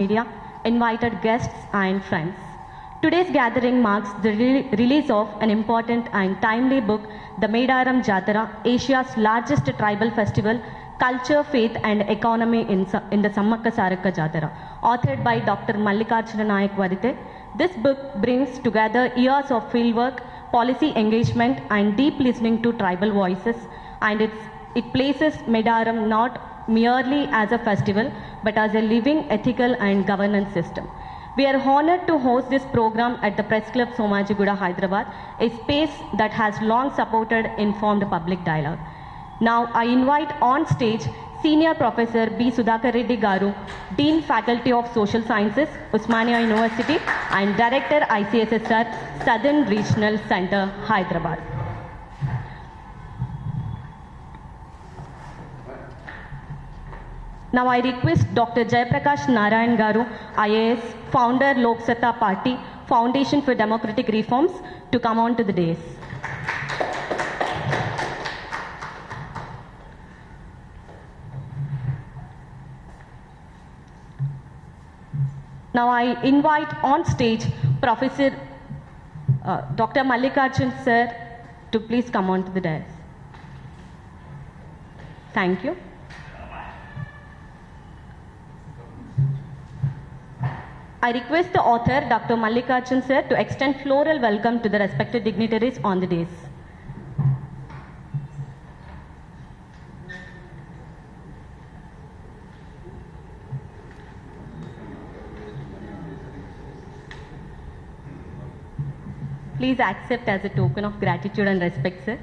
media, invited guests and friends. Today's gathering marks the release of an important and timely book, the Madaram Jatara, Asia's largest tribal festival, culture, faith and economy in the Sammaka Saraka Jatara, authored by Dr. Mallikarjuna Nayak Vadite. This book brings together years of fieldwork, policy engagement and deep listening to tribal voices, and it places Madaram not merely as a festival but as a living ethical and governance system. We are honored to host this program at the Press Club Hyderabad, a space that has long supported informed public dialogue. Now I invite on stage Senior Professor B. Sudhakar Reddy Garu, Dean Faculty of Social Sciences, Usmania University and Director ICSSR, Southern Regional Center, Hyderabad. Now I request Dr. Jayaprakash Narayan Garu, IAS, Founder Lok Satta Party, Foundation for Democratic Reforms, to come on to the dais. Now I invite on stage Professor Dr. Mallikarjun sir to please come on to the dais. Thank you. I request the author, Dr. Mallikarjun sir, to extend floral welcome to the respected dignitaries on the dais. Please accept as a token of gratitude and respect, sir.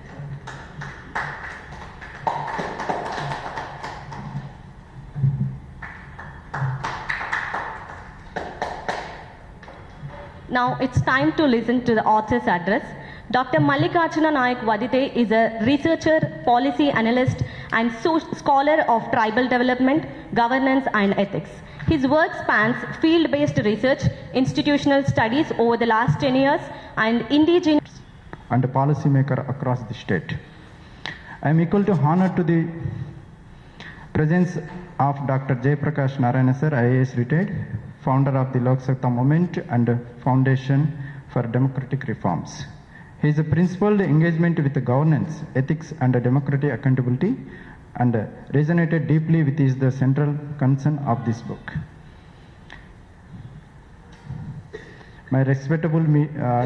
Now it's time to listen to the author's address. Dr. Mallikarjuna Nayak Vadite is a researcher, policy analyst and scholar of tribal development, governance and ethics. His work spans field-based research, institutional studies over the last 10 years and indigenous and a policymaker across the state. I am equal to honored to the presence of Dr. Jayaprakash Narayan sir, IAS retired, founder of the Lok Satta Movement and Foundation for Democratic Reforms. His principled engagement with governance, ethics and democratic accountability and resonated deeply with the central concern of this book. My respectable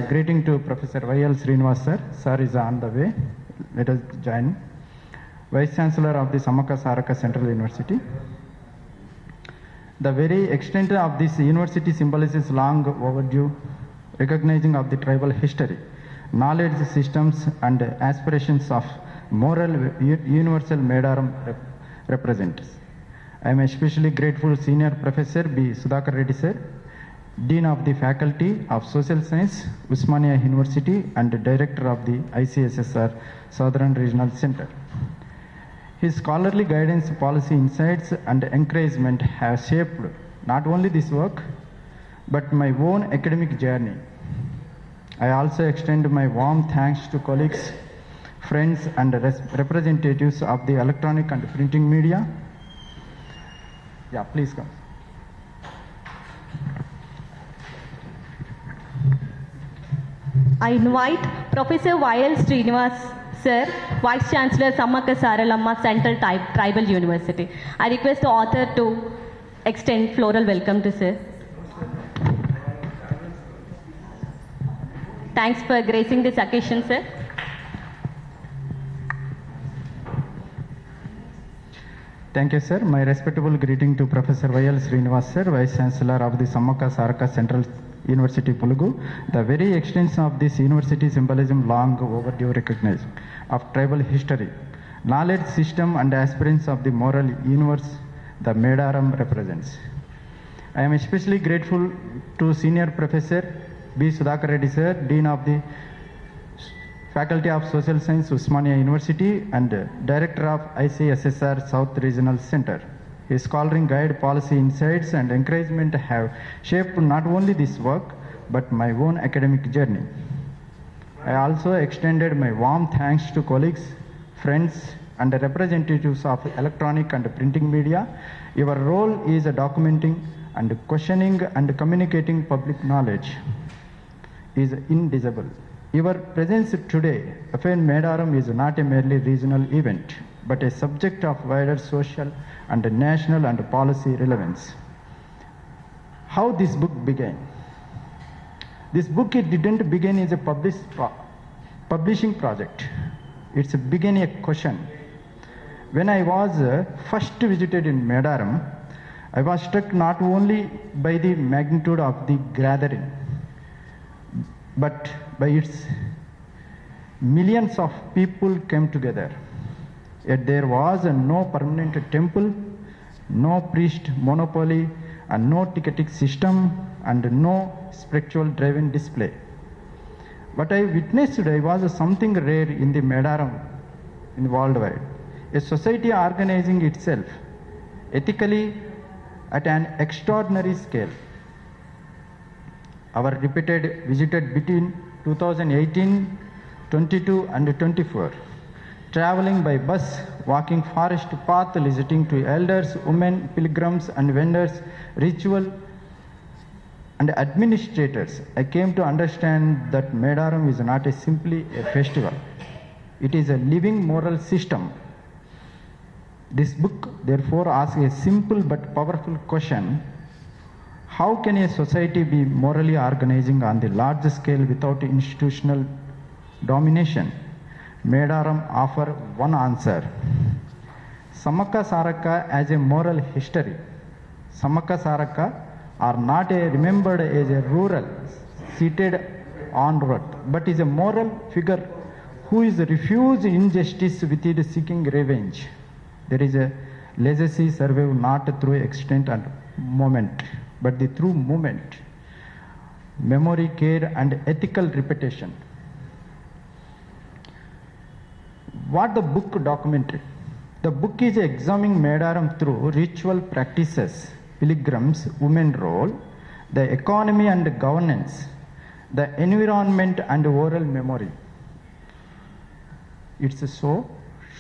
greeting to Professor Y.L. Srinivas sir. Sir is on the way. Let us join. Vice Chancellor of the Sammaka Saraka Central University. The very extent of this university symbolizes long overdue recognizing of the tribal history, knowledge systems and aspirations of moral universal Madaram represents. I am especially grateful Senior Professor B. Sudhakar Reddy sir, Dean of the Faculty of Social Science, Usmania University and Director of the ICSSR Southern Regional Center. His scholarly guidance, policy insights and encouragement have shaped not only this work, but my own academic journey. I also extend my warm thanks to colleagues, friends and representatives of the electronic and printing media. Yeah, please come. I invite Professor Y.L. Srinivas sir, Vice Chancellor Sammaka Saralamma Central Tribal University. I request the author to extend floral welcome to sir. Thanks for gracing this occasion, sir. Thank you, sir. My respectable greeting to Professor Y.L. Srinivas sir, Vice Chancellor of the Sammaka Saraka Central University, Pulugu. The very extent of this university symbolism long overdue recognition of tribal history, knowledge system and aspirants of the moral universe the Madaram represents. I am especially grateful to Senior Professor B. Sudhakar Reddy sir, Dean of the Faculty of Social Science, Usmania University and Director of ICSSR South Regional Center. His scholaring guide, policy insights and encouragement have shaped not only this work, but my own academic journey. I also extended my warm thanks to colleagues, friends and representatives of electronic and printing media. Your role is documenting and questioning and communicating public knowledge is indivisible. Your presence today, FN Madaram, is not a merely regional event, but a subject of wider social and national and policy relevance. How this book began? This book, it didn't begin as a publishing project. It began a question. When I was first visited in Madaram, I was struck not only by the magnitude of the gathering, but by its millions of people came together. Yet there was no permanent temple, no priest monopoly, and no ticketing system, and no spiritual driven display. What I witnessed today was something rare in the Madaram in worldwide. A society organizing itself ethically at an extraordinary scale. Our repeated visited between 2018, 22 and 24, traveling by bus, walking forest path, listening to elders, women, pilgrims and vendors, ritual and administrators, I came to understand that Madaram is not simply a festival. It is a living moral system. This book therefore asks a simple but powerful question: how can a society be morally organizing on the large scale without institutional domination? Madaram offers one answer. Samaka Saraka as a moral history. Samaka Saraka are not remembered as a rural seated on road, but is a moral figure who is refused injustice without seeking revenge. There is a legacy survived not through extent and moment, but through movement, memory, care, and ethical repetition. What the book documented? The book is examining Madaram through ritual practices, pilgrims, women role, the economy and governance, the environment and oral memory. It's so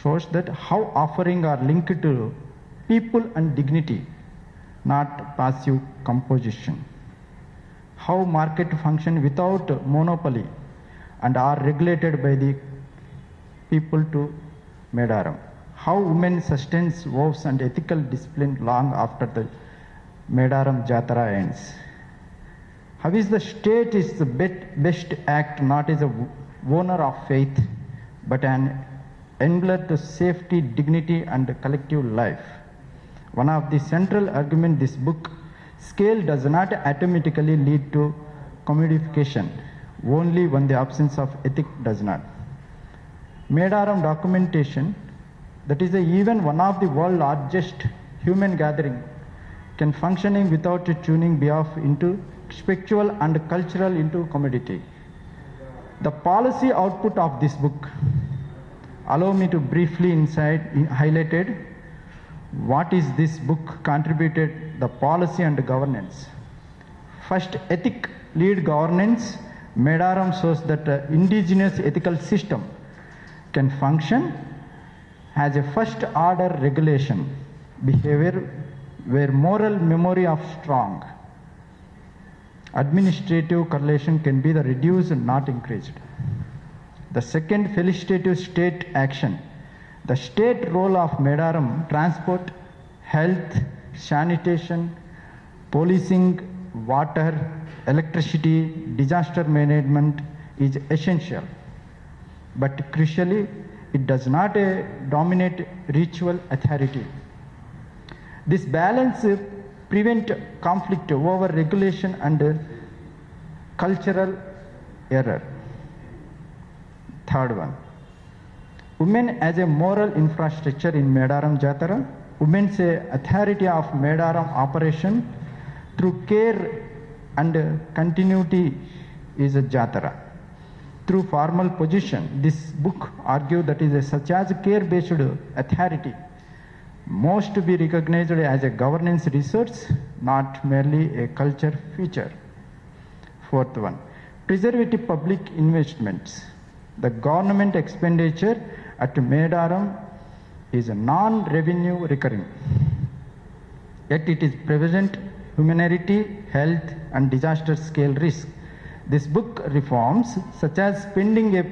shows that how offering are linked to people and dignity, not passive composition. How market function without monopoly and are regulated by the people to Madaram. How women sustains vows and ethical discipline long after the Madaram Jatara ends. How is the state is the best act not as a owner of faith, but an enabler to safety, dignity and collective life. One of the central arguments this book, scale does not automatically lead to commodification, only when the absence of ethic does not. Madaram documentation, that is even one of the world's largest human gathering, can functioning without tuning behalf into spiritual and cultural into commodity. The policy output of this book, allow me to briefly highlighted what is this book contributed the policy and governance. First, ethic lead governance. Madaram shows that indigenous ethical system can function as a first order regulation behavior where moral memory of strong. Administrative correlation can be the reduced, not increased. The second, felicitative state action. The state role of Madaram, transport, health, sanitation, policing, water, electricity, disaster management is essential. But crucially, it does not dominate ritual authority. This balance prevents conflict over regulation and cultural error. Third one, women as a moral infrastructure in Madaram Jatara. Women's authority of Madaram operation through care and continuity is a Jatara. Through formal position, this book argues that is such as care-based authority must be recognized as a governance resource, not merely a culture feature. Fourth one, preservative public investments. The government expenditure at Madaram is non-revenue recurring, yet it is present humanity, health, and disaster scale risk. This book reforms, such as spending a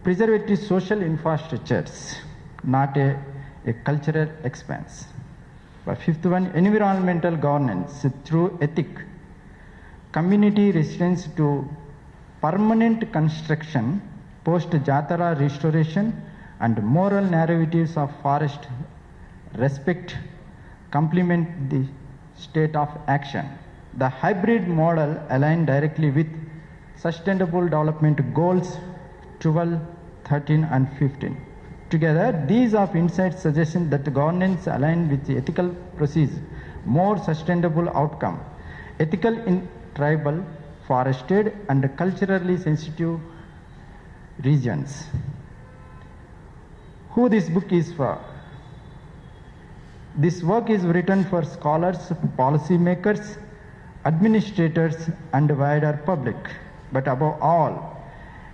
preservative social infrastructures, not a cultural expense. The fifth one, environmental governance through ethic, community resistance to permanent construction, post-Jatara restoration, and moral narratives of forest respect complement the state of action. The hybrid model aligns directly with Sustainable Development Goals 12, 13, and 15. Together, these of insights suggestion that governance aligned with the ethical procedure, more sustainable outcome, ethical in tribal, forested, and culturally sensitive regions. Who this book is for? This work is written for scholars, policymakers, administrators, and wider public. But above all,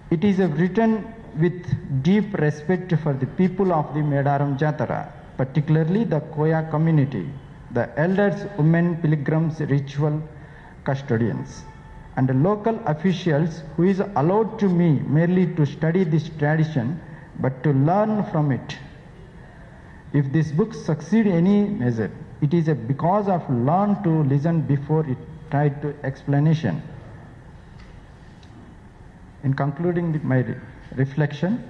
it is written with deep respect for the people of the Madaram Jatara, particularly the Koya community, the elders, women, pilgrims, ritual custodians, and local officials who is allowed to me merely to study this tradition but to learn from it. If this book succeed any measure, it is because of learn to listen before it tried to explanation. In concluding my reflection,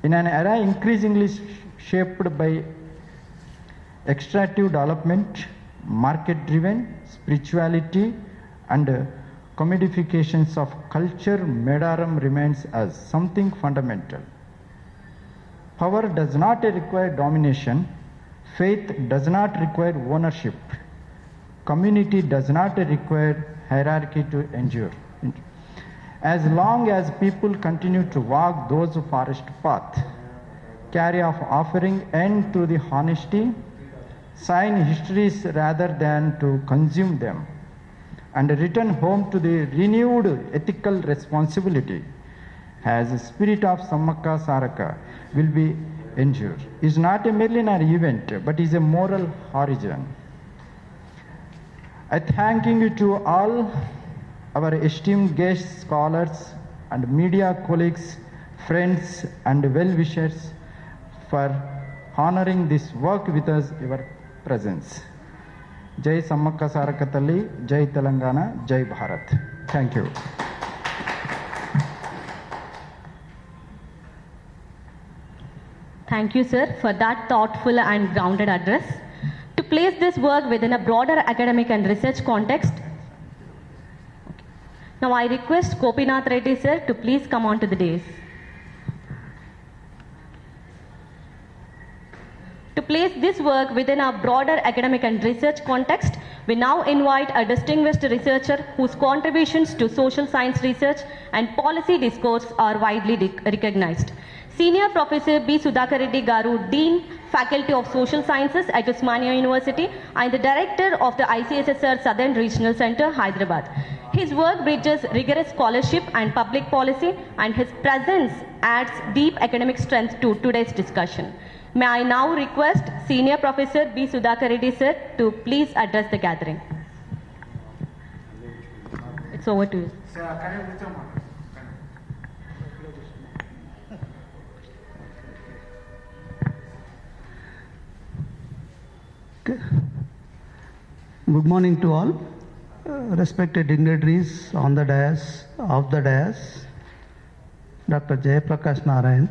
in an era increasingly shaped by extractive development, market-driven spirituality, and commodifications of culture, Madaram remains as something fundamental. Power does not require domination, faith does not require ownership, community does not require hierarchy to endure. As long as people continue to walk those forest paths, carry of offering end to the honesty, sign histories rather than to consume them, and return home to the renewed ethical responsibility, as the spirit of Sammaka Saraka will be endured. Is not a merely an event, but is a moral horizon. I thank you to all our esteemed guests, scholars, and media colleagues, friends, and well-wishers for honoring this work with us, your presence. Jai Sammaka Saraka Talli, Jai Telangana, Jai Bharat. Thank you. Thank you, sir, for that thoughtful and grounded address. To place this work within a broader academic and research context, now I request Gopinath Reddy, sir, to please come on to the dais. To place this work within a broader academic and research context, we now invite a distinguished researcher whose contributions to social science research and policy discourse are widely recognized. Senior Professor B. Sudhakar Reddy Garu, Dean, Faculty of Social Sciences at Osmania University and the Director of the ICSSR Southern Regional Center, Hyderabad. His work bridges rigorous scholarship and public policy, and his presence adds deep academic strength to today's discussion. May I now request Senior Professor B. Sudhakar Reddy, sir, to please address the gathering. It's over to you. Good morning to all. Respected dignitaries on the dais, off the dais, Dr. Jayaprakash Narayan,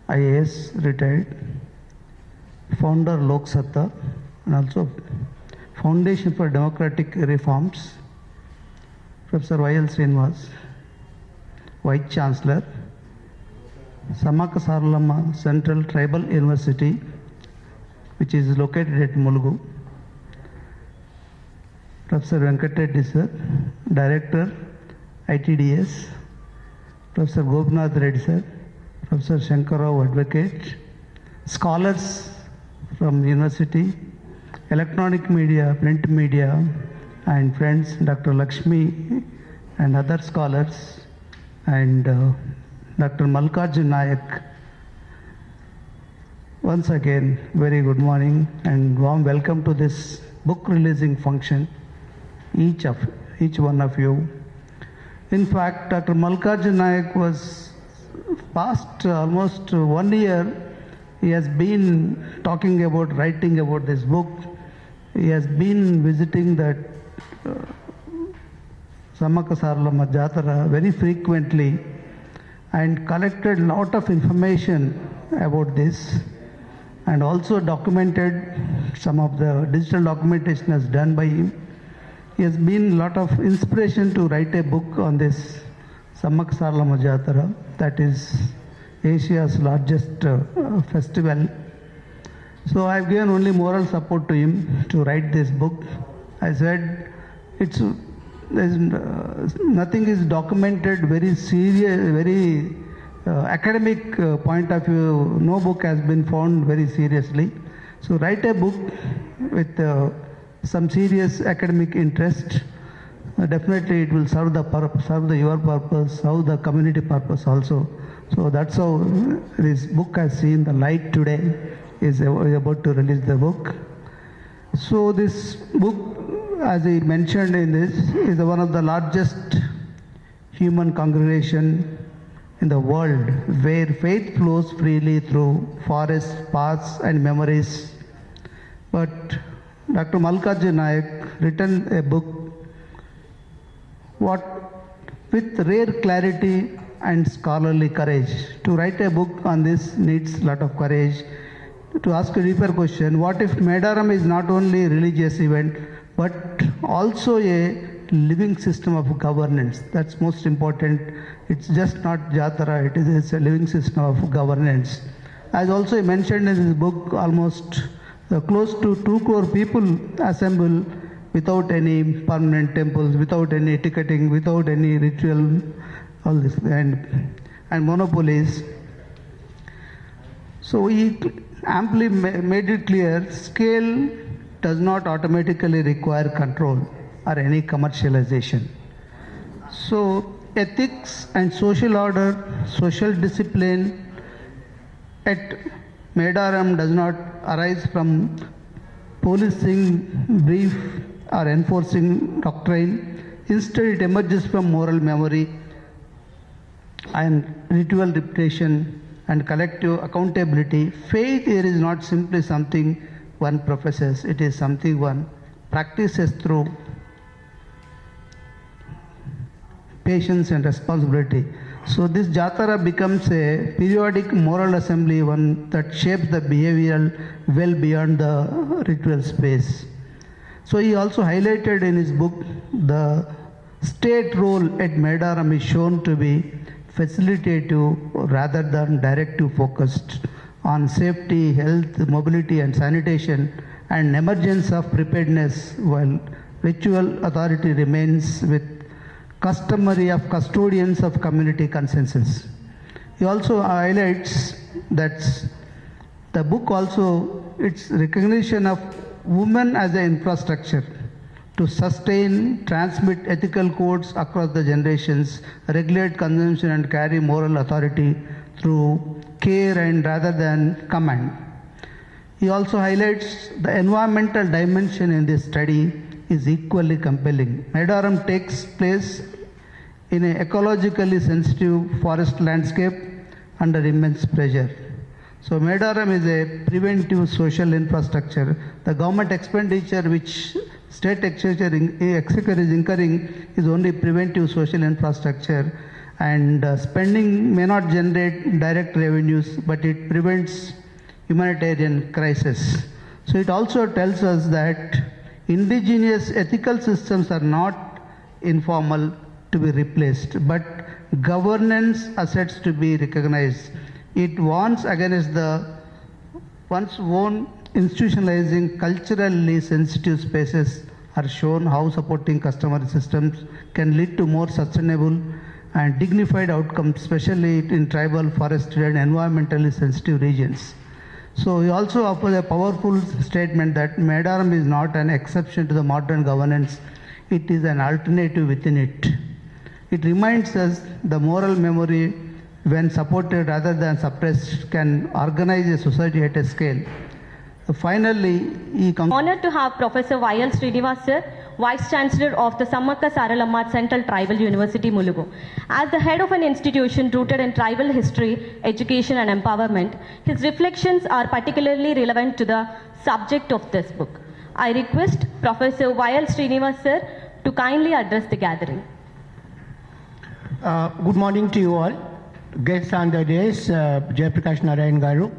IAS retired, founder Lok Satta, and also Foundation for Democratic Reforms, Professor Y.L. Srinivas, Vice Chancellor, Sammaka Saralama Central Tribal University, which is located at Mulugu, Professor Venkat Reddy sir, Director, ITDS, Professor Gopinath Reddy sir, Professor Shankar Rao, Advocate, scholars from university, electronic media, print media, and friends, Dr. Lakshmi and other scholars, and Dr. Malkarjun Nayak. Once again, very good morning and warm welcome to this book releasing function, each one of you. In fact, Dr. Malkarjun Nayak was past almost 1 year. He has been talking about writing about this book. He has been visiting that Samakasarlama Jatara very frequently and collected a lot of information about this, and also documented some of the digital documentation as done by him. He has been a lot of inspiration to write a book on this Samakasarlama Jatara, that is Asia's largest festival. So I have given only moral support to him to write this book. I said nothing is documented very serious, very academic point of view. No book has been found very seriously. So write a book with some serious academic interest. Definitely it will serve your purpose, serve the community purpose also. So that's how this book has seen the light today. Is about to release the book. So this book, as I mentioned in this, is one of the largest human congregation in the world, where faith flows freely through forests, paths and memories. But Dr. Malkarjun Nayak written a book with rare clarity and scholarly courage. To write a book on this needs a lot of courage. To ask a deeper question, what if Madaram is not only a religious event, but also a living system of governance? That's most important. It's just not Jatara, it's a living system of governance. As also mentioned in this book, almost close to 2 crore people assemble without any permanent temples, without any ticketing, without any ritual, all this, and monopolies. So he amply made it clear, scale does not automatically require control or any commercialization. So ethics and social order, social discipline at Madaram does not arise from policing brief or enforcing doctrine. Instead, it emerges from moral memory and ritual repetition and collective accountability. Faith here is not simply something one professes, it is something one practices through patience and responsibility. So this Jatara becomes a periodic moral assembly, one that shapes the behavioral well beyond the ritual space. So he also highlighted in his book the state role at Madaram is shown to be facilitative rather than directive, focused on safety, health, mobility and sanitation and emergence of preparedness, while ritual authority remains with customary of custodians of community consensus. He also highlights that the book also, its recognition of women as an infrastructure to sustain, transmit ethical codes across the generations, regulate consumption and carry moral authority through care and rather than command. He also highlights the environmental dimension in this study is equally compelling. Madaram takes place in an ecologically sensitive forest landscape under immense pressure. So Madaram is a preventive social infrastructure. The government expenditure which state exchequer is incurring is only preventive social infrastructure, and spending may not generate direct revenues, but it prevents humanitarian crisis. So it also tells us that indigenous ethical systems are not informal to be replaced, but governance assets to be recognized. It warns against the one's own institutionalizing culturally sensitive spaces, are shown how supporting customer systems can lead to more sustainable and dignified outcomes, especially in tribal, forestry and environmentally sensitive regions. So he also offers a powerful statement that Madaram is not an exception to the modern governance, it is an alternative within it. It reminds us the moral memory, when supported rather than suppressed, can organize a society at a scale. Finally, Honored to have Professor Y.L. Srinivas sir, Vice Chancellor of the Samakka Saralamma Central Tribal University, Mulugu. As the head of an institution rooted in tribal history, education and empowerment, his reflections are particularly relevant to the subject of this book. I request Professor Y.L. Srinivas sir to kindly address the gathering. Good morning to you all. Guests on the days, Jayaprakash Narayan Garu,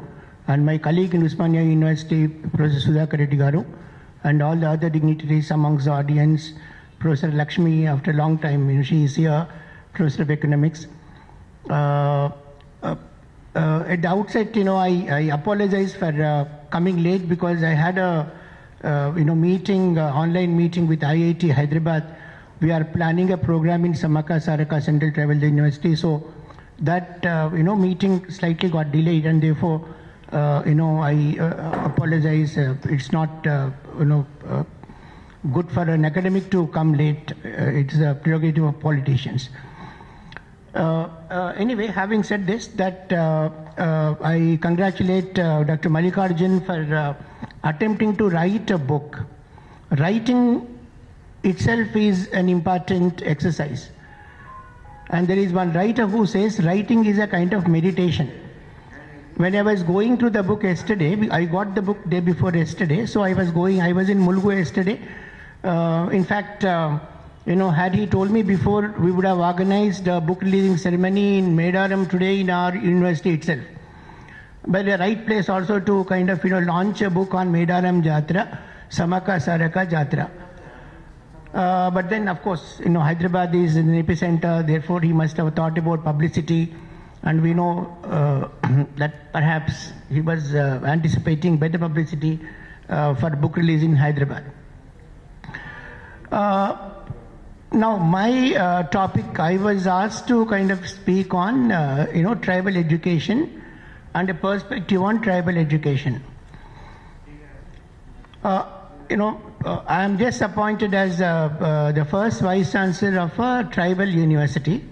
and my colleague in Usmania University, Professor Sudhakar Reddy Garu, and all the other dignitaries amongst the audience, Professor Lakshmi, after a long time, she is here, Professor of Economics. At the outset, I apologize for coming late because I had a meeting, online meeting with IIT Hyderabad. We are planning a program in Samakka Saraka Central Tribal University, so that meeting slightly got delayed, and therefore I apologize. It's not good for an academic to come late. It's a prerogative of politicians. Anyway, having said this, that I congratulate Dr. Mallikarjun for attempting to write a book. Writing itself is an important exercise. And there is one writer who says writing is a kind of meditation. When I was going through the book yesterday, I got the book day before yesterday, so I was in Mulugu yesterday. In fact, had he told me before, we would have organized a book releasing ceremony in Madaram today in our university itself. But the right place also to kind of launch a book on Madaram Jatara, Samakka Saraka Jatara. But then, of course, Hyderabad is an epicenter, therefore he must have thought about publicity, and we know that perhaps he was anticipating better publicity for book release in Hyderabad. Now, my topic, I was asked to kind of speak on, tribal education and a perspective on tribal education. I am just appointed as the first Vice Chancellor of a tribal university,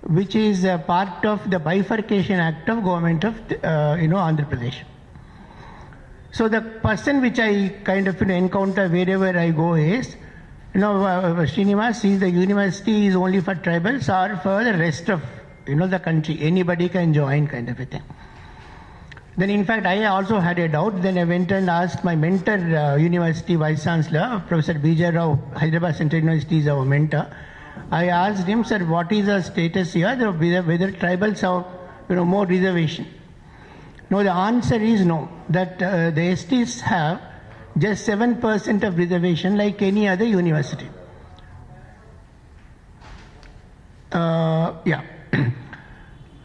which is a part of the Bifurcation Act of Government of Andhra Pradesh. So the person which I kind of encounter wherever I go is, Srinivas, is the university is only for tribals or for the rest of the country, anybody can join, kind of a thing. Then, in fact, I also had a doubt. Then I went and asked my mentor, University Vice Chancellor, Professor Bijay Rao, Hyderabad Central University is our mentor. I asked him, sir, what is the status here, whether tribals have more reservation? No, the answer is no, that the STs have just 7% of reservation like any other university.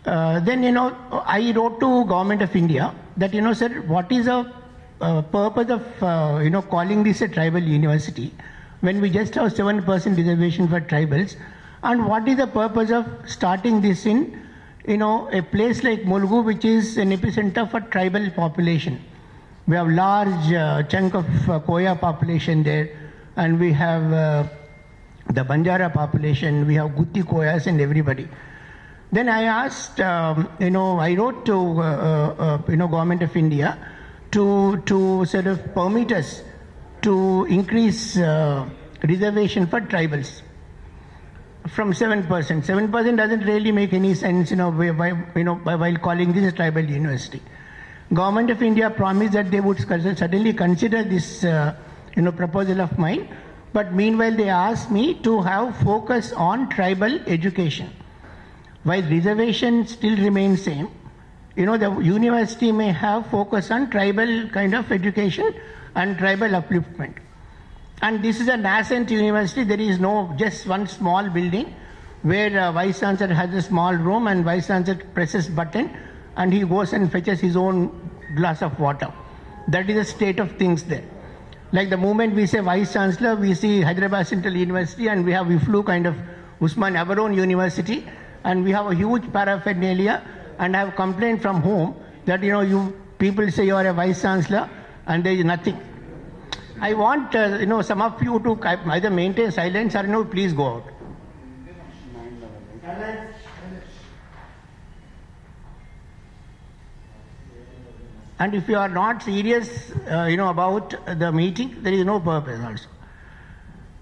Then, I wrote to Government of India that, sir, what is the purpose of, calling this a tribal university when we just have 7% reservation for tribals? And what is the purpose of starting this in, a place like Mulugu, which is an epicenter for tribal population? We have large chunk of Koya population there, and we have the Banjara population, we have Gutti Koyas and everybody. Then I asked, I wrote to, Government of India to sort of permit us to increase reservation for tribals from 7%. 7% doesn't really make any sense, while calling this a tribal university. Government of India promised that they would certainly consider this, proposal of mine. But meanwhile, they asked me to have focus on tribal education. While reservation still remains same, the university may have focus on tribal kind of education and tribal upliftment. And this is a nascent university. There is no just one small building where Vice Chancellor has a small room and Vice Chancellor presses button and he goes and fetches his own glass of water. That is the state of things there. Like the moment we say Vice Chancellor, we see Hyderabad Central University and we flew kind of Usman, our own university, and we have a huge paraphernalia, and I have complained from home that, you people say you are a Vice Chancellor and there is nothing. I want, some of you to either maintain silence or please go out. And if you are not serious, about the meeting, there is no purpose also.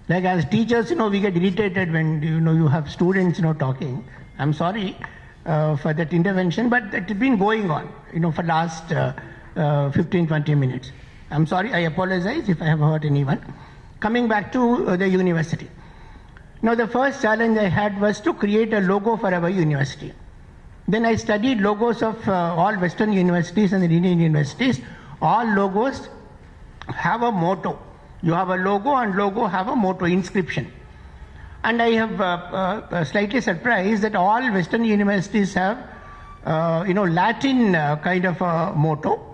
Like as teachers, we get irritated when, you have students, talking. I'm sorry for that intervention, but it's been going on, for last 15, 20 minutes. I'm sorry, I apologize if I have hurt anyone. Coming back to the university. Now, the first challenge I had was to create a logo for our university. Then I studied logos of all Western universities and the Indian universities. All logos have a motto. You have a logo, and logo have a motto, inscription. And I have slightly surprised that all Western universities have, Latin kind of a motto.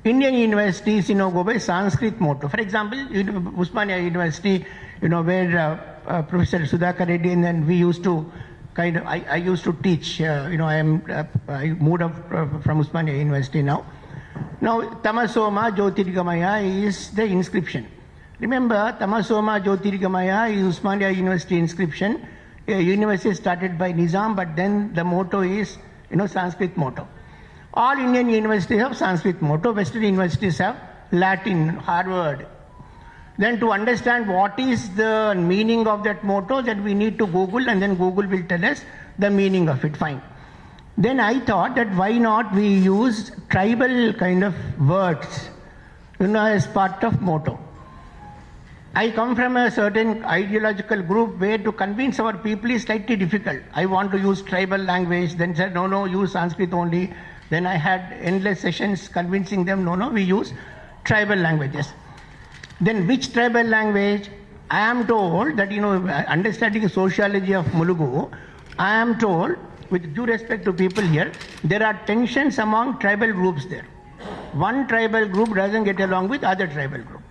Indian universities, go by Sanskrit motto. For example, Usmania University, where Professor Sudhakar Reddy and then we used to I used to teach. I moved up from Usmania University now. Now, Tamasoma Jyotirgamaya is the inscription. Remember, Tamasoma Jyotirgamaya is Usmania University inscription. A university started by Nizam, but then the motto is, Sanskrit motto. All Indian universities have Sanskrit motto. Western universities have Latin, Harvard. Then to understand what is the meaning of that motto, that we need to Google, and then Google will tell us the meaning of it. Fine. Then I thought that why not we use tribal kind of words, as part of motto. I come from a certain ideological group where to convince our people is slightly difficult. I want to use tribal language, then said, no, use Sanskrit only. Then I had endless sessions convincing them, no, we use tribal languages. Then which tribal language? I am told that, understanding the sociology of Mulugu, I am told, with due respect to people here, there are tensions among tribal groups there. One tribal group doesn't get along with other tribal group.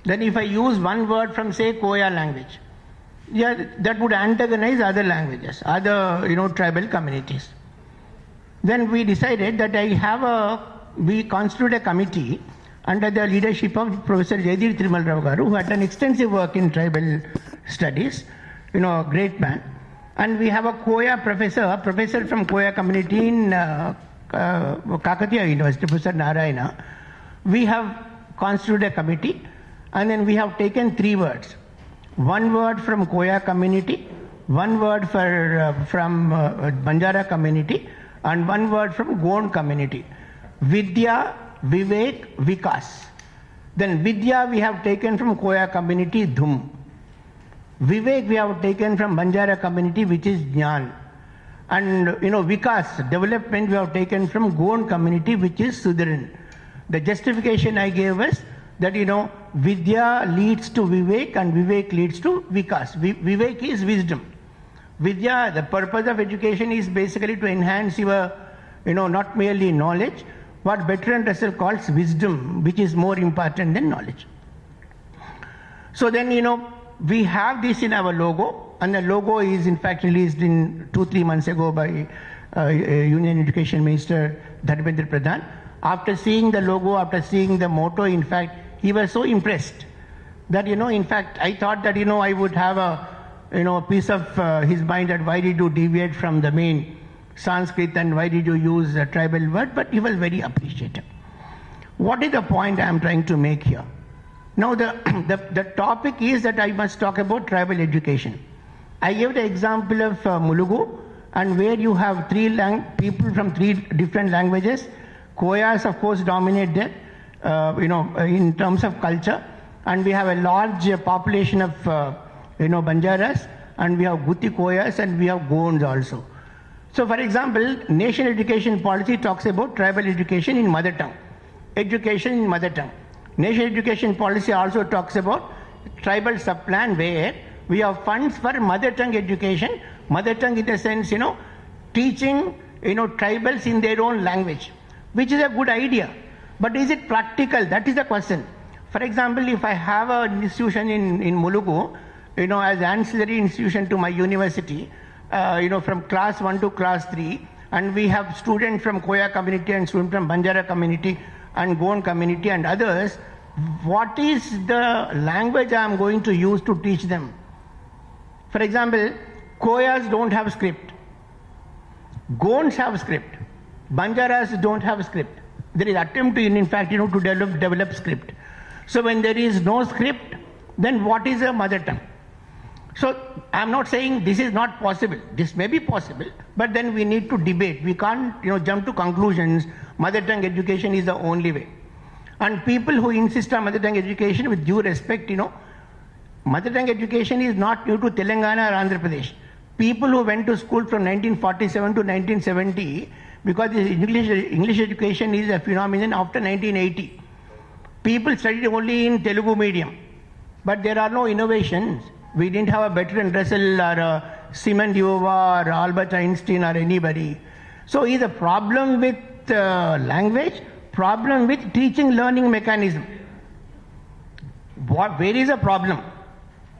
Then if I use one word from, say, Koya language, that would antagonize other languages, other, tribal communities. Then we decided that we constituted a committee under the leadership of Professor Jaideep Thirumal Rao Garu, who had done extensive work in tribal studies, a great man. And we have a Koya professor from Koya community in Kakatiya University, Professor Narayana. We have constituted a committee, and then we have taken 3 words. One word from Koya community, one word from Banjara community, and one word from Gond community. Vidya, Vivek, Vikas. Then Vidya we have taken from Koya community, Dhum. Vivek we have taken from Banjara community, which is Jnana. And Vikas, development we have taken from Gond community, which is Sudharan. The justification I gave was that Vidya leads to Vivek and Vivek leads to Vikas. Vivek is wisdom. Vidya, the purpose of education is basically to enhance your, not merely knowledge, what Bertrand Russell calls wisdom, which is more important than knowledge. So then, we have this in our logo, and the logo is in fact released in 2-3 months ago by Union Education Minister Dharmendra Pradhan. After seeing the logo, after seeing the motto, in fact, he was so impressed that, in fact, I thought that, I would have a piece of his mind that why did you deviate from the main Sanskrit and why did you use a tribal word, but he was very appreciative. What is the point I am trying to make here? Now the topic is that I must talk about tribal education. I gave the example of Mulugu, and where you have people from 3 different languages. Koyas of course dominate there, in terms of culture, and we have a large population of Banjaras, and we have Guti Koyas, and we have Gonds also. So, for example, National Education Policy talks about tribal education in mother tongue. Education in mother tongue. National Education Policy also talks about tribal subplan, where we have funds for mother tongue education. Mother tongue in the sense, teaching, tribals in their own language, which is a good idea. But is it practical? That is the question. For example, if I have an institution in Mulugu, as ancillary institution to my university, from class 1 to class 3, and we have students from Koya community and students from Banjara community and Gond community and others, what is the language I am going to use to teach them? For example, Koyas don't have script. Gonds have script. Banjaras don't have script. There is attempt to, in fact, to develop script. So when there is no script, then what is a mother tongue? So I'm not saying this is not possible. This may be possible, but then we need to debate. We can't, jump to conclusions. Mother tongue education is the only way. And people who insist on mother tongue education, with due respect, mother tongue education is not new to Telangana or Andhra Pradesh. People who went to school from 1947 to 1970, because English education is a phenomenon after 1980. People studied only in Telugu medium, but there are no innovations. We didn't have a Bertrand Russell or a Simon Diowa or Albert Einstein or anybody. So is a problem with language, problem with teaching learning mechanism. Where is the problem?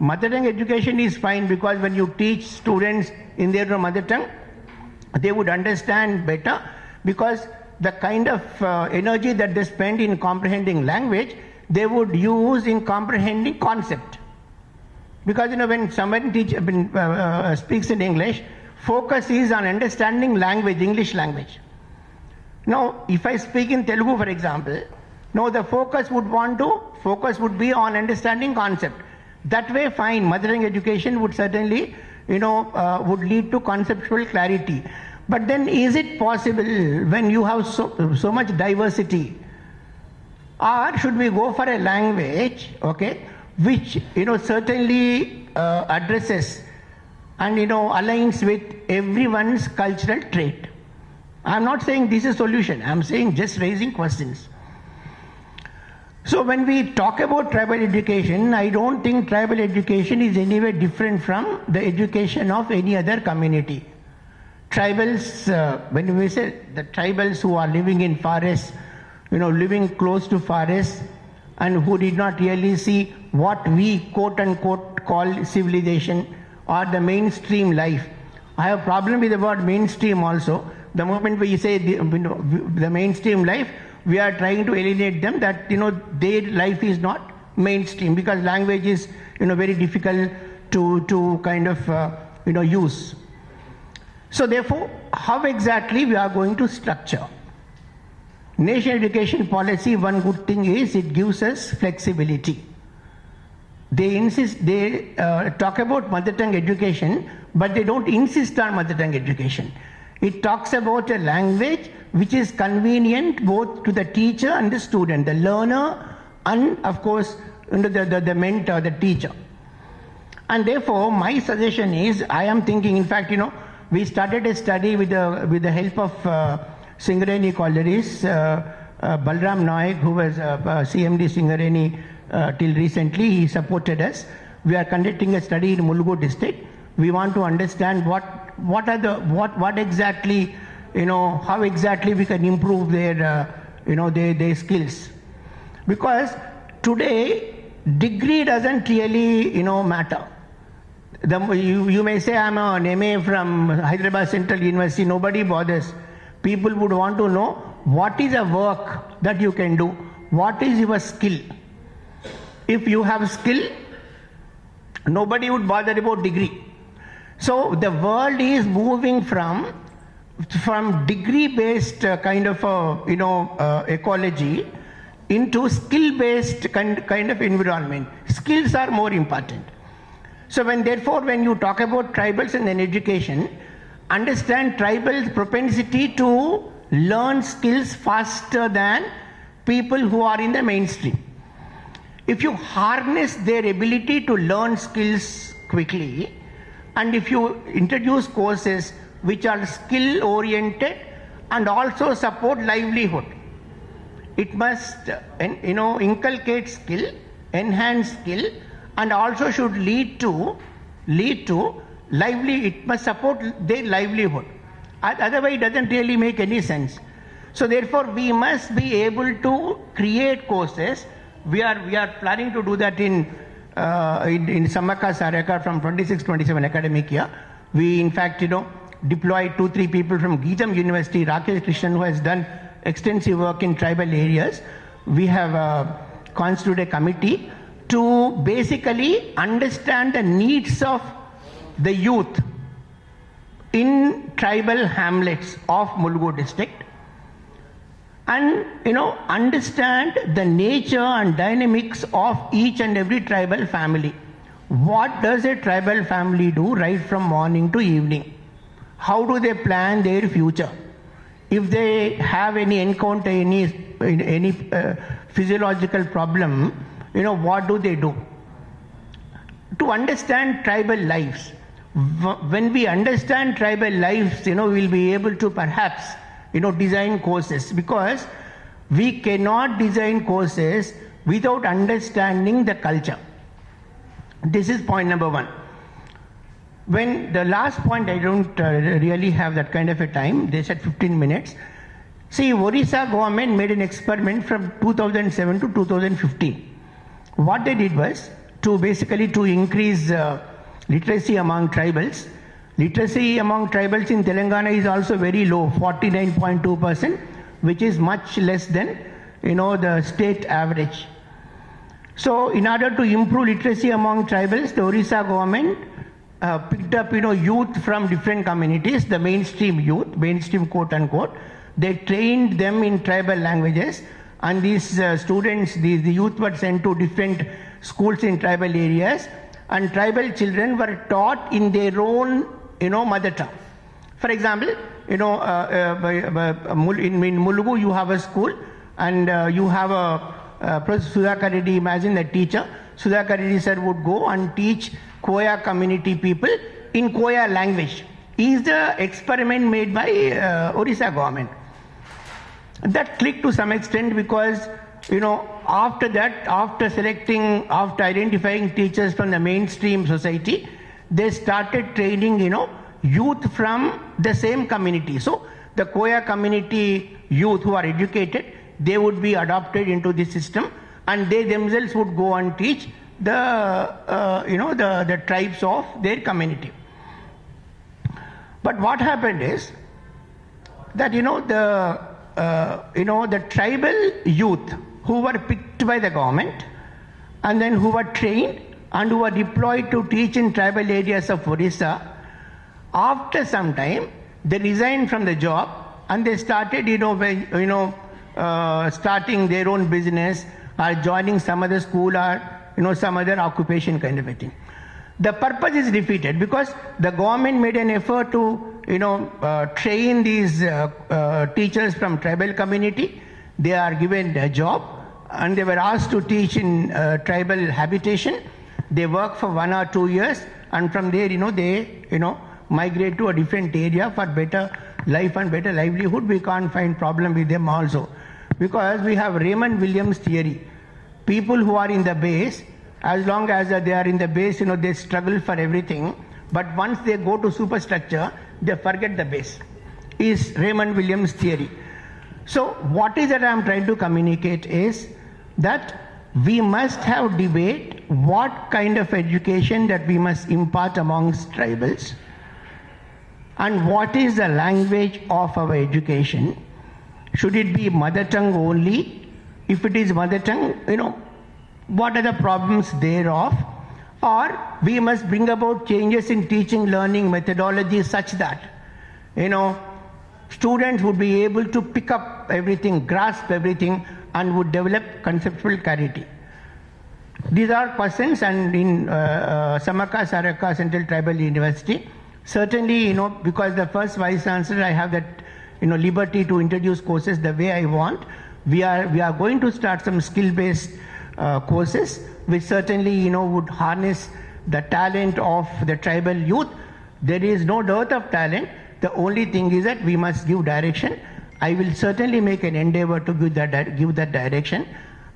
Mother tongue education is fine, because when you teach students in their mother tongue, they would understand better, because the kind of energy that they spend in comprehending language, they would use in comprehending concept. Because when someone speaks in English, focus is on understanding language, English language. Now, if I speak in Telugu, for example, now the focus would be on understanding concept. That way, fine, mother tongue education would certainly, would lead to conceptual clarity. But then, is it possible when you have so much diversity? Or should we go for a language, which, certainly addresses and, aligns with everyone's cultural trait? I'm not saying this is a solution. I'm saying just raising questions. So when we talk about tribal education, I don't think tribal education is anywhere different from the education of any other community. Tribals, when we say the tribals who are living in forests, living close to forests, and who did not really see what we quote unquote call civilization or the mainstream life. I have a problem with the word mainstream also. The moment we say the mainstream life, we are trying to alienate them that their life is not mainstream, because language is very difficult to kind of use. So therefore, how exactly we are going to structure? Nation education policy, one good thing is it gives us flexibility. They talk about mother tongue education, but they don't insist on mother tongue education. It talks about a language which is convenient both to the teacher and the student, the learner and of course the mentor, the teacher. And therefore my suggestion is, I am thinking, in fact, we started a study with the help of Singareni collieries, Balaram Naik, who was CMD Singareni till recently, he supported us. We are conducting a study in Mulgu district. We want to understand what exactly, how exactly we can improve their skills. Because today, degree doesn't really, matter. You may say, I'm an MA from Hyderabad Central University, nobody bothers. People would want to know what is a work that you can do, what is your skill. If you have skill, nobody would bother about degree. So the world is moving from degree-based kind of ecology into skill-based kind of environment. Skills are more important. So therefore when you talk about tribals and then education, understand tribals' propensity to learn skills faster than people who are in the mainstream. If you harness their ability to learn skills quickly, and if you introduce courses which are skill oriented and also support livelihood, it must inculcate skill, enhance skill, and also should lead to it must support their livelihood. Otherwise it doesn't really make any sense. So therefore we must be able to create courses. We are planning to do that in Samakka Saraka from 26-27 academic year. We in fact deployed 2-3 people from Geetam University, Rakesh Krishnan, who has done extensive work in tribal areas. We have constituted a committee to basically understand the needs of the youth in tribal hamlets of Mulgu district. and understand the nature and dynamics of each and every tribal family. What does a tribal family do right from morning to evening? How do they plan their future? If they have any encounter any physiological problem, what do they do? To understand tribal lives. When we understand tribal lives, we'll be able to perhaps design courses, because we cannot design courses without understanding the culture. This is point number one. When the last point, I don't really have that kind of a time. They said 15 minutes. See, Orissa government made an experiment from 2007 to 2015. What they did was to increase literacy among tribals. Literacy among tribals in Telangana is also very low, 49.2%, which is much less than the state average. So in order to improve literacy among tribals, the Orissa government picked up youth from different communities, the mainstream youth, mainstream quote unquote. They trained them in tribal languages, and these students, the youth were sent to different schools in tribal areas, and tribal children were taught in their own mother tongue. For example, in Mulugu you have a school, and you have Professor Sudhakar Reddy. Imagine the teacher, Sudhakar Reddy sir would go and teach Koya community people in Koya language. Is the experiment made by Orissa government. That clicked to some extent, because after that, after identifying teachers from the mainstream society, they started training youth from the same community. So the Koya community youth who are educated, they would be adopted into the system, and they themselves would go and teach the tribes of their community. But what happened is that the tribal youth who were picked by the government and then who were trained and who were deployed to teach in tribal areas of Orissa, after some time they resigned from the job and they started starting their own business or joining some other school or some other occupation kind of a thing. The purpose is defeated, because the government made an effort to train these teachers from tribal community. They are given a job and they were asked to teach in tribal habitation. They work for 1 or 2 years, and from there they migrate to a different area for better life and better livelihood. We can't find problem with them also, because we have Raymond Williams theory. People who are in the base, as long as they are in the base, they struggle for everything. But once they go to superstructure, they forget the base. Is Raymond Williams theory. So what is that I am trying to communicate is that we must have debate what kind of education that we must impart amongst tribals, and what is the language of our education. Should it be mother tongue only? If it is mother tongue, what are the problems thereof? Or we must bring about changes in teaching learning methodology such that students would be able to pick up everything, grasp everything, and would develop conceptual clarity. These are questions, and in Samaka Saraka Central Tribal University, certainly because the first vice chancellor, I have that liberty to introduce courses the way I want. We are going to start some skill-based courses, which certainly would harness the talent of the tribal youth. There is no dearth of talent. The only thing is that we must give direction. I will certainly make an endeavor to give that direction,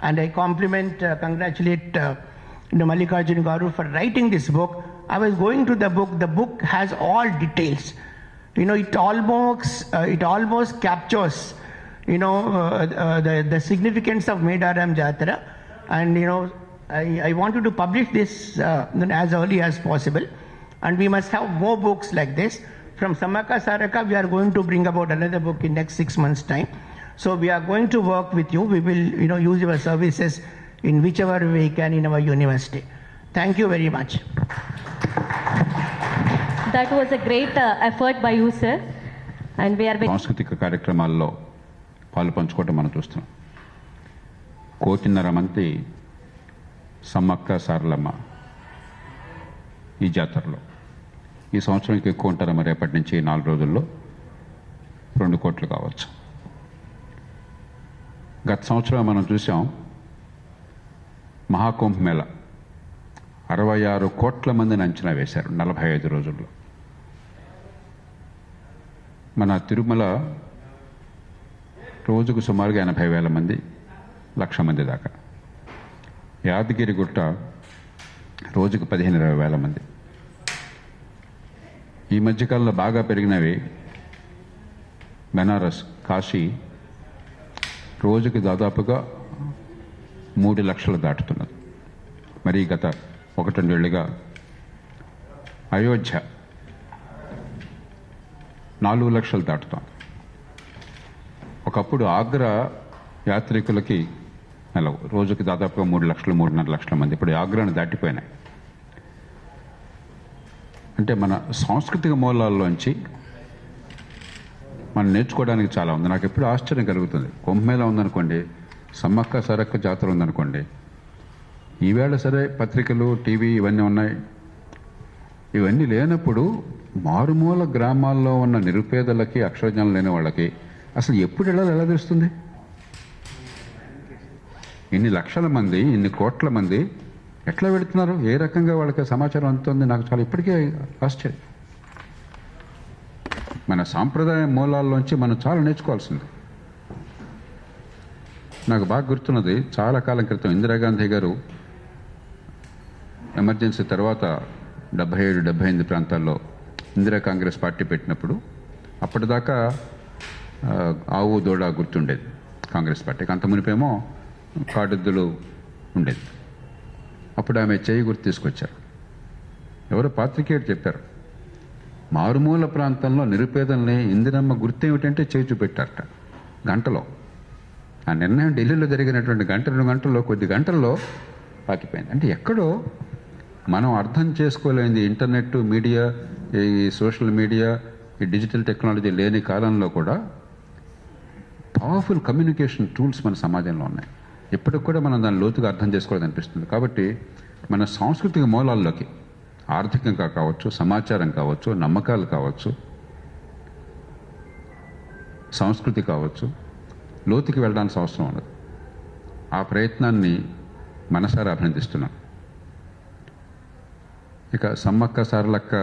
and I congratulate Mallikarjun Garu for writing this book. I was going to the book. The book has all details. It almost captures the significance of Madaram Jatara, and I wanted to publish this as early as possible, and we must have more books like this. From Samaka Saraka, we are going to bring about another book in next 6 months' time. So we are going to work with you. We will use your services in whichever way we can in our university. Thank you very much. That was a great effort by you, sir. And we are very సాంస్కృతిక కార్యక్రమాల్లో పాలు పంచుకోవటం మనం చూస్తున్నాం. 1.5 మంది సమ్మక్క సారలమ్మ ఈ జాతరలో. ఈ సంవత్సరం ఇంకా ఎక్కువ ఉంటారా మరి? రేపటి నుంచి 4 రోజుల్లో 2 కోట్లు కావచ్చు. గత సంవత్సరం మనం చూసాం మహాకుంభ మేళ 66 కోట్ల మందిని అంచనా వేశారు 45 రోజుల్లో. మన తిరుమల రోజుకు సుమారుగా 80,000 మంది, 1,00,000 మంది దాకా. యాదగిరి గుట్ట రోజుకు 15,000-20,000 మంది. ఈ మధ్యకాలంలో బాగా పెరిగినవి బెనారస్, కాశీ రోజుకి దాదాపుగా 3 లక్షలు దాటుతున్నది. మరి గత 1-2 ఏళ్ళుగా అయోధ్య 4 లక్షలు దాటుతాం. ఒకప్పుడు ఆగ్రా యాత్రికులకి రోజుకి దాదాపుగా 3 లక్షలు, 3.5 లక్షల మంది. ఇప్పుడు ఆగ్రాను దాటిపోయినాయి. అంటే మన సాంస్కృతిక మూలాల్లోంచి మనం నేర్చుకోవడానికి చాలా ఉంది. నాకు ఎప్పుడు ఆశ్చర్యం కలుగుతుంది. కుంభమేళా ఉందనుకోండి, సమ్మక్క సారక్క జాతర ఉందనుకోండి, ఈవేళ సరే పత్రికలు, టీవీ ఇవన్నీ ఉన్నాయి. ఇవన్నీ లేనప్పుడు మారుమూల గ్రామాల్లో ఉన్న నిరుపేదలకి, అక్షరజ్ఞానం లేని వాళ్ళకి అసలు ఎప్పుడు వెళ్ళాలి, ఎలా తెలుస్తుంది? ఇన్ని లక్షల మంది, ఇన్ని కోట్ల మంది ఎట్లా వెళుతున్నారు? ఏ రకంగా వాళ్ళకి సమాచారం అందుతుంది? నాకు చాలా ఇప్పటికే ఆశ్చర్యం. మన సాంప్రదాయ మూలాల్లోంచి మనం చాలా నేర్చుకోవాల్సింది. నాకు బాగా గుర్తున్నది, చాలా కాలం క్రితం ఇందిరాగాంధీ గారు ఎమర్జెన్సీ తర్వాత 77-78 ప్రాంతాల్లో ఇందిరా కాంగ్రెస్ పార్టీ పెట్టినప్పుడు, అప్పటిదాకా ఆవు దూడ గుర్తుండేది కాంగ్రెస్ పార్టీకి. అంత మునిపేమో కాడెద్దులు ఉండేది. అప్పుడు ఆమె చేయి గుర్తు తీసుకొచ్చారు. ఎవరో పాత్రికేయుడు చెప్పారు, మారుమూల ప్రాంతంలో నిరుపేదల్ని ఇందిరమ్మ గుర్తు ఏమిటంటే చేయి చూపెట్టారట. గంటలో ఆ నిర్ణయం ఢిల్లీలో జరిగినటువంటి 1-2 గంటల్లో, కొద్ది గంటల్లో పాకిపోయింది. అంటే ఎక్కడో మనం అర్థం చేసుకోలేనిది, ఇంటర్నెట్, మీడియా, ఈ సోషల్ మీడియా, ఈ డిజిటల్ టెక్నాలజీ లేని కాలంలో కూడా పవర్ఫుల్ కమ్యూనికేషన్ టూల్స్ మన సమాజంలో ఉన్నాయి. ఎప్పటికి కూడా మనం దాన్ని లోతుగా అర్థం చేసుకోవాలని అనిపిస్తుంది. కాబట్టి మన సాంస్కృతిక మూలాల్లోకి, ఆర్థికంగా కావచ్చు, సమాచారం కావచ్చు, నమ్మకాలు కావచ్చు, సంస్కృతి కావచ్చు, లోతుకి వెళ్ళడానికి అవసరం ఉండదు. ఆ ప్రయత్నాన్ని మనసారా అభినందిస్తున్నాం. ఇక సమ్మక్క సారలక్క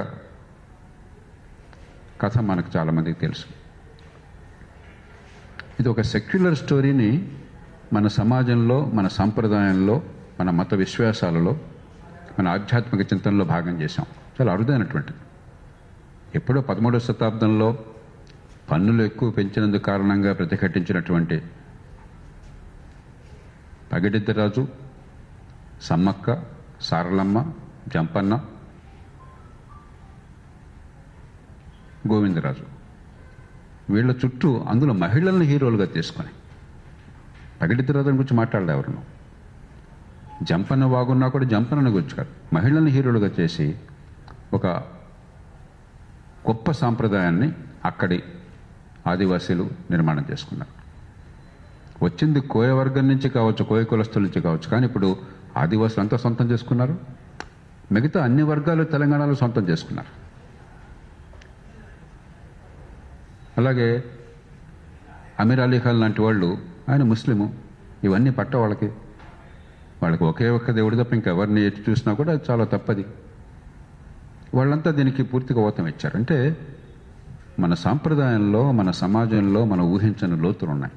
కథ మనకు చాలామందికి తెలుసు. ఇది ఒక సెక్యులర్ స్టోరీని మన సమాజంలో, మన సంప్రదాయంలో, మన మత విశ్వాసాలలో, మన ఆధ్యాత్మిక చింతనలో భాగం చేశాం. చాలా అరుదైనటువంటిది. ఎప్పుడో 13వ శతాబ్దంలో పన్నులు ఎక్కువ పెంచినందుకు కారణంగా ప్రతిఘటించినటువంటి పగిడిద్దరాజు, సమ్మక్క, సారలమ్మ, జంపన్న, గోవిందరాజు, వీళ్ళ చుట్టూ అందులో మహిళల్ని హీరోలుగా తీసుకొని, పగిడిద్దరాజుని గురించి మాట్లాడలే ఎవరును, జంపన్న బాగున్నా కూడా జంపన్నని గురించి కాదు, మహిళల్ని హీరోలుగా చేసి ఒక గొప్ప సాంప్రదాయాన్ని అక్కడి ఆదివాసీలు నిర్మాణం చేసుకున్నారు. వచ్చింది కోయ వర్గం నుంచి కావచ్చు, కోయ కులస్తుల నుంచి కావచ్చు, కానీ ఇప్పుడు ఆదివాసులు అంతా సొంతం చేసుకున్నారు. మిగతా అన్ని వర్గాలు తెలంగాణలో సొంతం చేసుకున్నారు. అలాగే అమీర్ అలీ ఖాన్ లాంటి వాళ్ళు, ఆయన ముస్లిము, ఇవన్నీ పట్ట వాళ్ళకి ఒకే ఒక్క దేవుడి తప్ప ఇంకెవరిని ఎత్తి చూసినా కూడా చాలా తప్పది. వాళ్ళంతా దీనికి పూర్తిగా ఊతం ఇచ్చారు. అంటే మన సాంప్రదాయంలో, మన సమాజంలో మనం ఊహించని లోతులు ఉన్నాయి.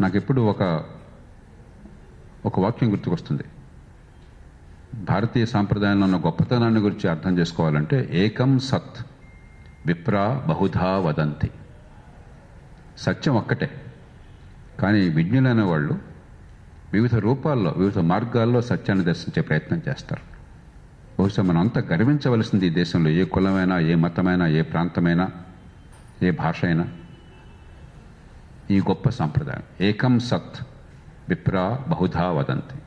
నాకు ఎప్పుడు ఒక వాక్యం గుర్తుకొస్తుంది. భారతీయ సాంప్రదాయంలో ఉన్న గొప్పతనాన్ని గురించి అర్థం చేసుకోవాలంటే, ఏకం సత్ విప్రా బహుధా వదంతి. సత్యం ఒక్కటే, కానీ విజ్ఞులైన వాళ్ళు వివిధ రూపాల్లో, వివిధ మార్గాల్లో సత్యాన్ని దర్శించే ప్రయత్నం చేస్తారు. బహుశా మనం అంతా గర్వించవలసింది ఈ దేశంలో, ఏ కులమైనా, ఏ మతమైనా, ఏ ప్రాంతమైనా, ఏ భాష అయినా, ఈ గొప్ప సాంప్రదాయం. ఏకం సత్ విప్రా బహుధా వదంతి.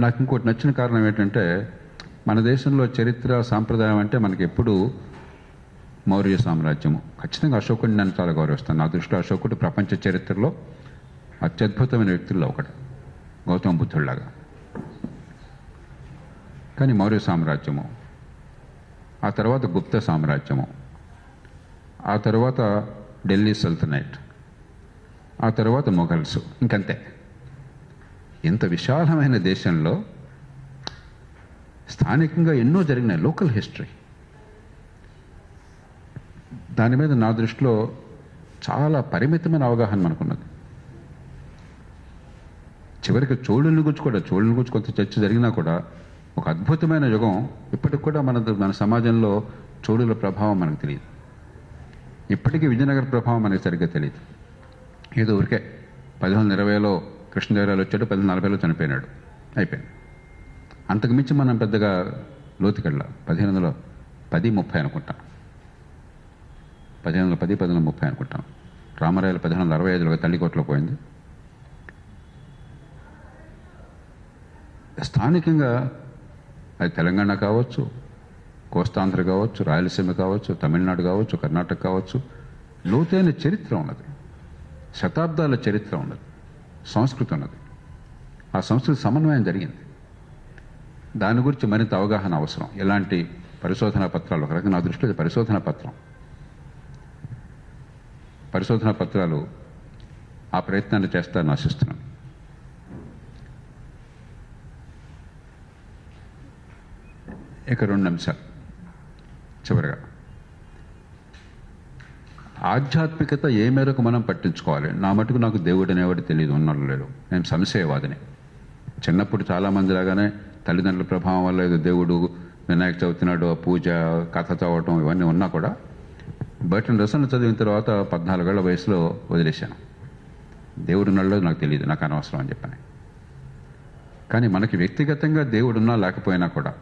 నాకు ఇంకోటి నచ్చిన కారణం ఏంటంటే, మన దేశంలో చరిత్ర సాంప్రదాయం అంటే మనకి ఎప్పుడు మౌర్య సామ్రాజ్యము. ఖచ్చితంగా అశోకుడిని నేను చాలా గౌరవిస్తాను. నా దృష్టిలో అశోకుడు ప్రపంచ చరిత్రలో అత్యద్భుతమైన వ్యక్తుల్లో ఒకడు, గౌతమ బుద్ధుడిలాగా. కానీ మౌర్య సామ్రాజ్యము, ఆ తర్వాత గుప్త సామ్రాజ్యము, ఆ తర్వాత ఢిల్లీ సల్తనైట్, ఆ తర్వాత మొఘల్స్, ఇంకంతే. ఇంత విశాలమైన దేశంలో స్థానికంగా ఎన్నో జరిగినాయి, లోకల్ హిస్టరీ. దాని మీద నా దృష్టిలో చాలా పరిమితమైన అవగాహన మనకున్నది. చివరికి చోళుల్ని గురించి కొంత చర్చ జరిగినా కూడా ఒక అద్భుతమైన యుగం ఇప్పటికి కూడా మన సమాజంలో చోళుల ప్రభావం మనకు తెలియదు. ఇప్పటికీ విజయనగర ప్రభావం మనకి సరిగ్గా తెలియదు. ఏదో ఊరికే 1520లో కృష్ణదేవరాయలు వచ్చాడు, 1540లో చనిపోయినాడు, అయిపోయింది. అంతకుమించి మనం పెద్దగా లోతుకెళ్ళ. 1510-30 అనుకుంటాం, 1510-1530 అనుకుంటాం. రామరాయలు 1565లో తల్లికోటలో పోయింది. స్థానికంగా అది తెలంగాణ కావచ్చు, కోస్తాంధ్ర కావచ్చు, రాయలసీమ కావచ్చు, తమిళనాడు కావచ్చు, కర్ణాటక కావచ్చు, లోతైన చరిత్ర ఉన్నది, శతాబ్దాల చరిత్ర ఉన్నది, సంస్కృతి ఉన్నది. ఆ సంస్కృతి సమన్వయం జరిగింది. దాని గురించి మరింత అవగాహన అవసరం. ఎలాంటి పరిశోధనా పత్రాలు, ఒక రకంగా నా దృష్టిలో పరిశోధనా పత్రాలు ఆ ప్రయత్నాన్ని చేస్తారని ఆశిస్తున్నాను. ఇక 2 అంశాలు చివరిగా. ఆధ్యాత్మికత ఏ మేరకు మనం పట్టించుకోవాలి. నా మటుకు నాకు దేవుడు అనేవాడు తెలియదు, ఉన్నాడు లేడు. నేను సంశయవాదిని. చిన్నప్పుడు చాలామంది లాగానే తల్లిదండ్రుల ప్రభావం వల్ల ఏదో దేవుడు వినాయక చవితి నాడు ఆ పూజ, కథ చదవటం ఇవన్నీ ఉన్నా కూడా బయట రసన చదివిన తర్వాత 14 ఏళ్ల వయసులో వదిలేశాను. దేవుడు ఉన్నాడో నాకు తెలియదు, నాకు అనవసరం అని చెప్పాను. కానీ మనకి వ్యక్తిగతంగా దేవుడున్నా లేకపోయినా కూడా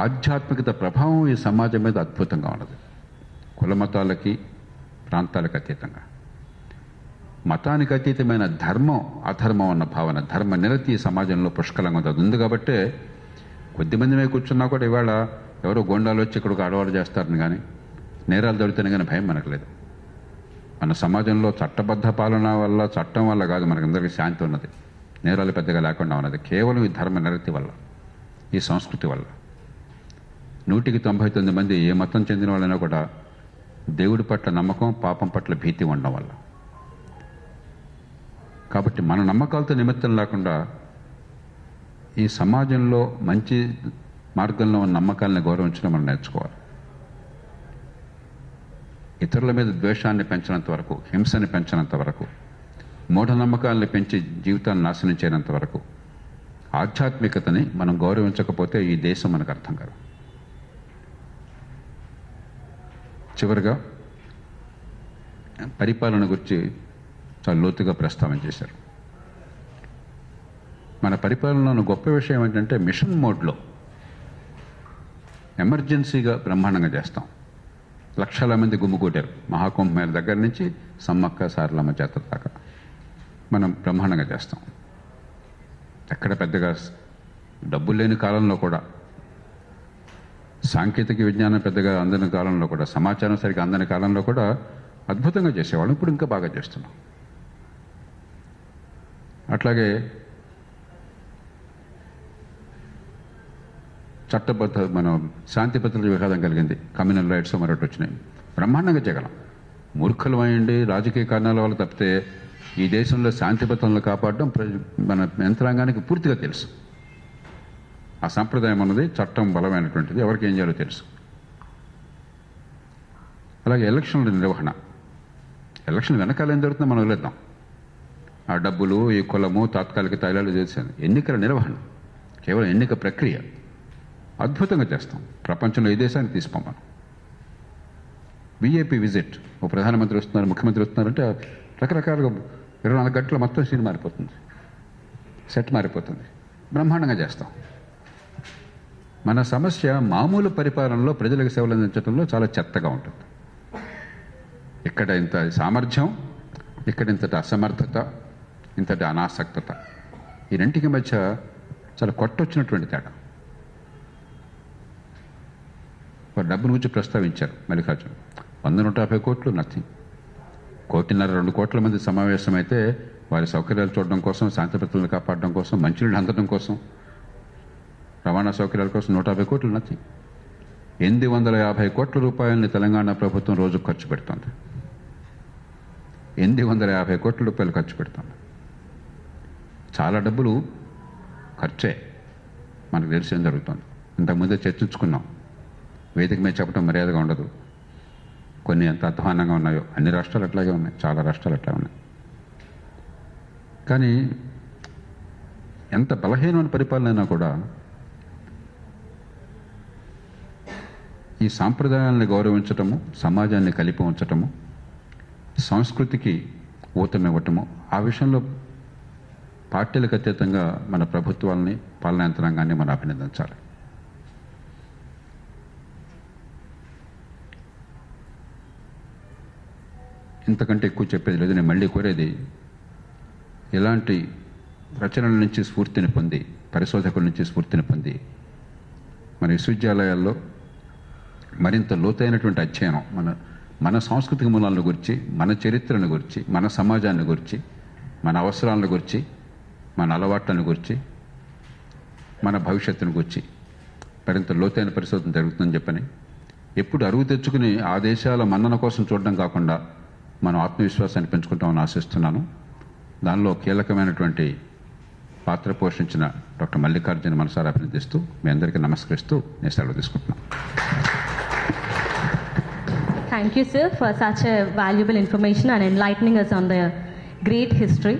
ఆధ్యాత్మికత ప్రభావం ఈ సమాజం మీద అద్భుతంగా ఉన్నది. కులమతాలకి, ప్రాంతాలకు అతీతంగా, మతానికి అతీతమైన ధర్మం అధర్మం అన్న భావన, ధర్మ నిరతి ఈ సమాజంలో పుష్కలంగా ఉంది. అది ఉంది కాబట్టే కొద్దిమంది మీద కూర్చున్నా కూడా ఇవాళ ఎవరో గోండాలు వచ్చి ఇక్కడికి ఆడవాళ్ళు చేస్తారని కానీ, నేరాలు జరుగుతాయని కానీ భయం మనకు లేదు. మన సమాజంలో చట్టబద్ధ పాలన వల్ల, చట్టం వల్ల కాదు మనకందరికీ శాంతి ఉన్నది, నేరాలు పెద్దగా లేకుండా ఉన్నది. కేవలం ఈ ధర్మ నిరతి వల్ల, ఈ సంస్కృతి వల్ల. 100కి 99 మంది ఏ మతం చెందిన వాళ్ళైనా కూడా దేవుడి పట్ల నమ్మకం, పాపం పట్ల భీతి ఉండడం వల్ల. కాబట్టి మన నమ్మకాలతో నిమిత్తం లేకుండా ఈ సమాజంలో మంచి మార్గంలో ఉన్న నమ్మకాలను గౌరవించడం మనం నేర్చుకోవాలి. ఇతరుల మీద ద్వేషాన్ని పెంచినంత వరకు, హింసని పెంచినంత వరకు, మూఢనమ్మకాలను పెంచి జీవితాన్ని నాశనం చేయనంత వరకు ఆధ్యాత్మికతని మనం గౌరవించకపోతే ఈ దేశం మనకు అర్థం కాదు. చివరిగా పరిపాలన గురించి చాలా లోతుగా ప్రస్తావన చేశారు. మన పరిపాలనలో గొప్ప విషయం ఏంటంటే మిషన్ మోడ్లో ఎమర్జెన్సీగా బ్రహ్మాండంగా చేస్తాం. లక్షల మంది గుమ్ముకూటారు మహాకుంభమేళ దగ్గర నుంచి సమ్మక్క సారలమ్మ జాతర దాకా మనం బ్రహ్మాండంగా చేస్తాం. ఎక్కడ పెద్దగా డబ్బులు లేని కాలంలో కూడా, సాంకేతిక విజ్ఞానం పెద్దగా అందని కాలంలో కూడా, సమాచారం సరిగ్గా అందని కాలంలో కూడా అద్భుతంగా చేసేవాళ్ళం. ఇప్పుడు ఇంకా బాగా చేస్తున్నాం. అట్లాగే చట్టబద్ధ మనం శాంతి భద్రత వివాదం కలిగింది, కమ్యూనల్ రైట్స్ మరొకటి వచ్చినాయి, బ్రహ్మాండంగా చేయగలం. మూర్ఖులు అయ్యండి రాజకీయ కారణాల వల్ల తప్పితే ఈ దేశంలో శాంతి భద్రతలను కాపాడడం మన యంత్రాంగానికి పూర్తిగా తెలుసు. ఆ సంప్రదాయం అన్నది చట్టం బలమైనటువంటిది, ఎవరికి ఏం చేయాలో తెలుసు. అలాగే ఎలక్షన్ల నిర్వహణ, ఎలక్షన్ వెనకాల ఏం జరుగుతుందో మనం వదిలేద్దాం. ఆ డబ్బులు, ఈ కులము, తాత్కాలిక తైలాలు చేశాను. ఎన్నికల నిర్వహణ, కేవలం ఎన్నిక ప్రక్రియ అద్భుతంగా చేస్తాం. ప్రపంచంలో ఏ దేశానికి తీసుకోం మనం. విఐపి విజిట్, ఓ ప్రధానమంత్రి వస్తున్నారు, ముఖ్యమంత్రి వస్తున్నారంటే రకరకాలుగా 24 గంటల మొత్తం సీన్ మారిపోతుంది, సెట్ మారిపోతుంది. బ్రహ్మాండంగా చేస్తాం. మన సమస్య మామూలు పరిపాలనలో ప్రజలకు సేవలు అందించడంలో చాలా చెత్తగా ఉంటుంది. ఇక్కడ ఇంత సామర్థ్యం, ఇక్కడ ఇంతటి అసమర్థత, ఇంతటి అనాసక్తత, ఈ రెంటికి మధ్య చాలా కొట్టొచ్చినటువంటి తేడా. వారు డబ్బును గురించి ప్రస్తావించారు మల్లికార్జున. 150 కోట్లు నథింగ్. 1.5-2 కోట్ల మంది సమావేశమైతే వారి సౌకర్యాలు చూడడం కోసం, శాంతి భద్రతలను కాపాడడం కోసం, మంచినీళ్ళు అందడం కోసం, రవాణా సౌకర్యాల కోసం 150 కోట్లు నథింగ్. 850 కోట్ల రూపాయలని తెలంగాణ ప్రభుత్వం రోజు ఖర్చు పెడుతుంది. 850 కోట్ల రూపాయలు ఖర్చు పెడుతుంది. చాలా డబ్బులు ఖర్చే, మనకు తెలిసేం జరుగుతుంది. ఇంతకుముందే చర్చించుకున్నాం. వేదిక మీద చెప్పడం మర్యాదగా ఉండదు. కొన్ని ఎంత అధ్వానంగా ఉన్నాయో, అన్ని రాష్ట్రాలు అట్లాగే ఉన్నాయి, చాలా రాష్ట్రాలు అట్లా ఉన్నాయి. కానీ ఎంత బలహీనమైన పరిపాలన అయినా కూడా ఈ సాంప్రదాయాలను గౌరవించటము, సమాజాన్ని కలిపి ఉంచటము, సంస్కృతికి ఊతమివ్వటము, ఆ విషయంలో పార్టీలకు అతీతంగా మన ప్రభుత్వాలని, పాలనా యంత్రాంగాన్ని మనం అభినందించాలి. ఇంతకంటే ఎక్కువ చెప్పేది లేదు. నేను మళ్ళీ కోరేది, ఇలాంటి రచనల నుంచి స్ఫూర్తిని పొంది, పరిశోధకుల నుంచి స్ఫూర్తిని పొంది, మన విశ్వవిద్యాలయాల్లో మరింత లోతైనటువంటి అధ్యయనం, మన సాంస్కృతిక మూలాలను గురించి, మన చరిత్రను గురించి, మన సమాజాన్ని గురించి, మన అవసరాలను గురించి, మన అలవాట్లను గురించి, మన భవిష్యత్తును గురించి మరింత లోతైన పరిశోధన జరుగుతుందని చెప్పని, ఎప్పుడు అరువు తెచ్చుకుని ఆ దేశాల మన్నన కోసం చూడడం కాకుండా మనం ఆత్మవిశ్వాసాన్ని పెంచుకుంటామని ఆశిస్తున్నాను. దానిలో కీలకమైనటువంటి పాత్ర పోషించిన డాక్టర్ మల్లికార్జున మనసారా అభినందిస్తూ, మీ అందరికీ నమస్కరిస్తూ నేను సెలవు తీసుకుంటున్నాను. Thank you, sir, for such a valuable information and enlightening us on the great history.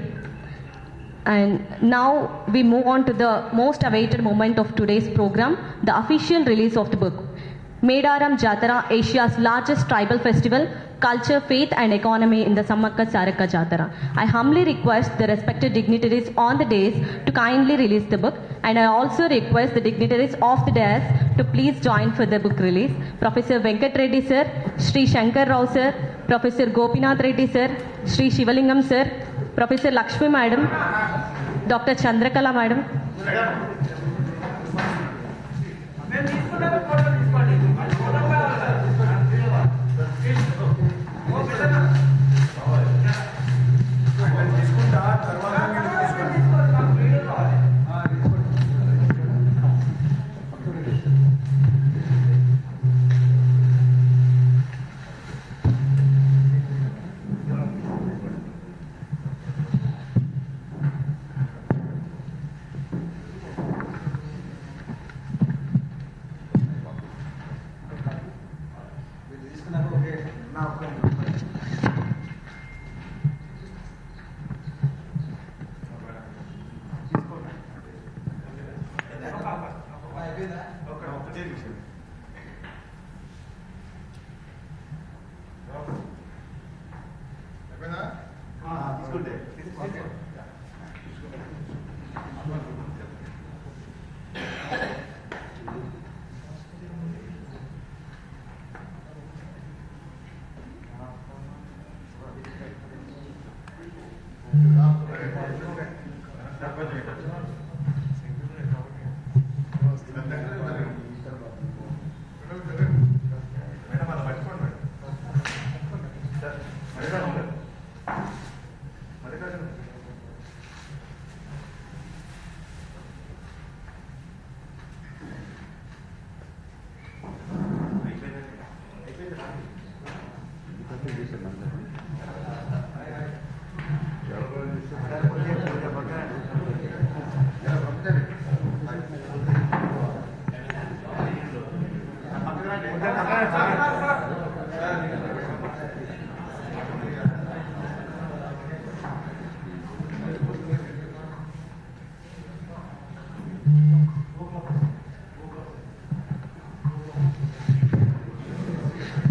And now we move on to the most awaited moment of today's program, the official release of the book. Madaram Jatara, Asia's largest tribal festival, culture, faith and economy in the Sammakka Sarakka Jatara. I humbly request the respected dignitaries on the dais to kindly release the book, and I also request the dignitaries of the dais to please join for the book release. Professor Venkat Reddy sir, Sri Shankar Rao sir, Professor Gopinath Reddy sir, Sri Shivalingam sir, Professor Lakshmi madam, Dr. Chandrakala madam.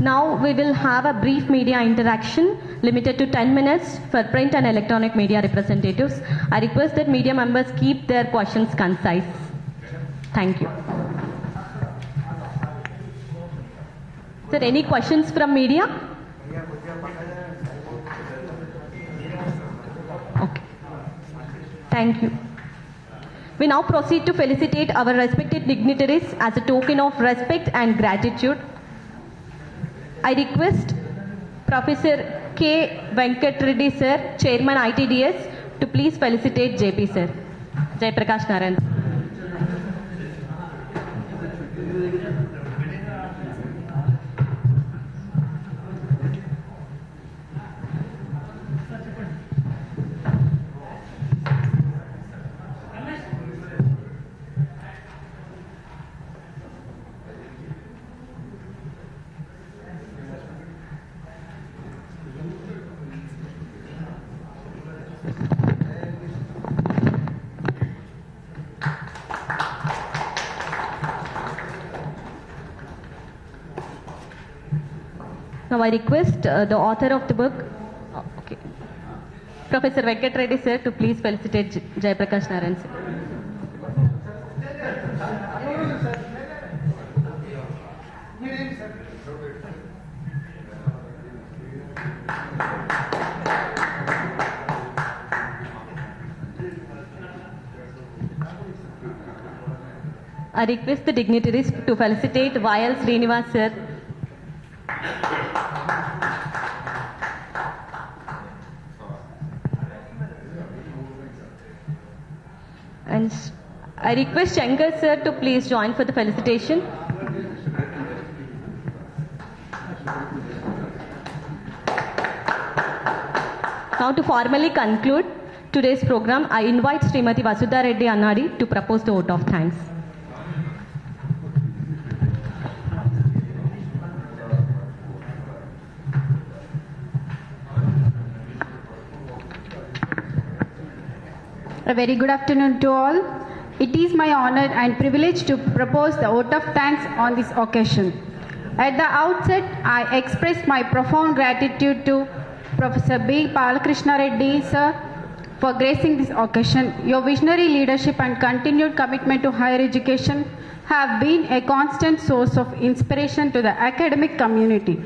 Now we will have a brief media interaction limited to 10 minutes for print and electronic media representatives. I request that media members keep their questions concise. Thank you. Sir, any questions from media? Okay. Thank you. We now proceed to felicitate our respected dignitaries as a token of respect and gratitude. I request Professor K. Venkat Reddy sir, Chairman ITDS, to please felicitate JP sir. Jai Prakash Narayan. Now I request the author of the book, Professor Venkat Reddy sir, to please felicitate Jai Prakash Narayan sir. I request the dignitaries to felicitate Vayal Srinivas sir. And I request Shankar sir to please join for the felicitation. Now to formally conclude today's program, I invite Srimati Vasudha Reddy Annadi to propose the vote of thanks. A very good afternoon to all. It is my honor and privilege to propose the vote of thanks on this occasion. At the outset, I express my profound gratitude to Professor B. Balakrishna Reddy sir for gracing this occasion. Your visionary leadership and continued commitment to higher education have been a constant source of inspiration to the academic community.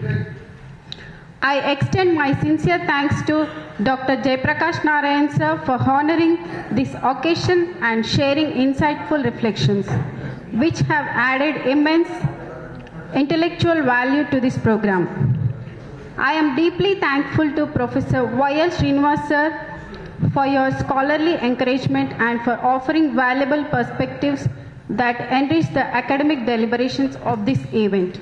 I extend my sincere thanks to Dr. Jai Prakash Narayan sir for honoring this occasion and sharing insightful reflections, which have added immense intellectual value to this program. I am deeply thankful to Professor Vayal Srinivas sir for your scholarly encouragement and for offering valuable perspectives that enrich the academic deliberations of this event.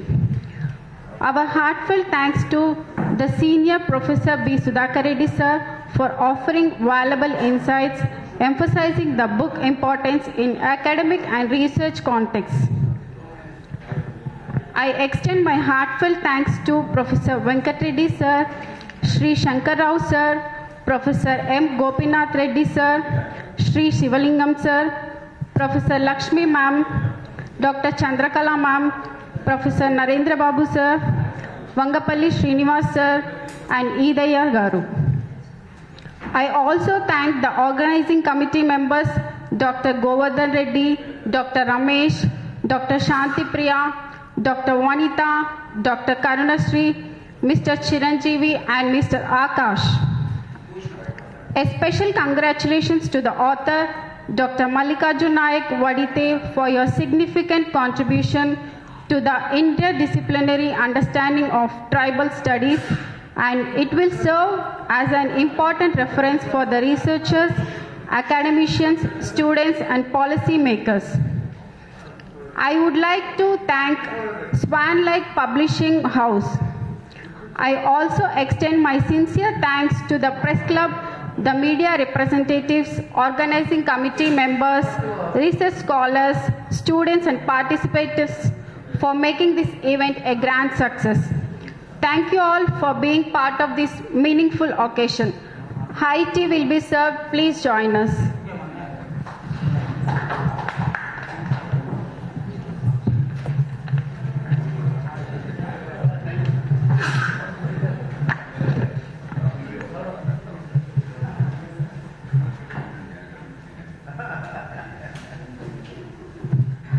Our heartfelt thanks to the Senior Professor B. Sudhakar Reddy sir for offering valuable insights, emphasizing the book importance in academic and research contexts. I extend my heartfelt thanks to Professor Venkat Reddy sir, Shri Shankar Rao sir, Professor M. Gopinath Reddy sir, Shri Shivalingam sir, Professor Lakshmi ma'am, Dr. Chandrakala ma'am, Professor Narendra Babu sir, Vangapalli Srinivas sir, and Idaya Garu. I also thank the organizing committee members, Dr. Govardhan Reddy, Dr. Ramesh, Dr. Shanti Priya, Dr. Vanita, Dr. Karunasri, Mr. Chiranjeevi, and Mr. Akash. A special congratulations to the author, Dr. Mallikarjun Nayak Vadite, for your significant contribution to the interdisciplinary understanding of tribal studies, and it will serve as an important reference for the researchers, academicians, students, and policy makers. I would like to thank Swan Lake Publishing House. I also extend my sincere thanks to the Press Club, the media representatives, organizing committee members, research scholars, students, and participants for making this event a grand success. Thank you all for being part of this meaningful occasion. High tea will be served. Please join us.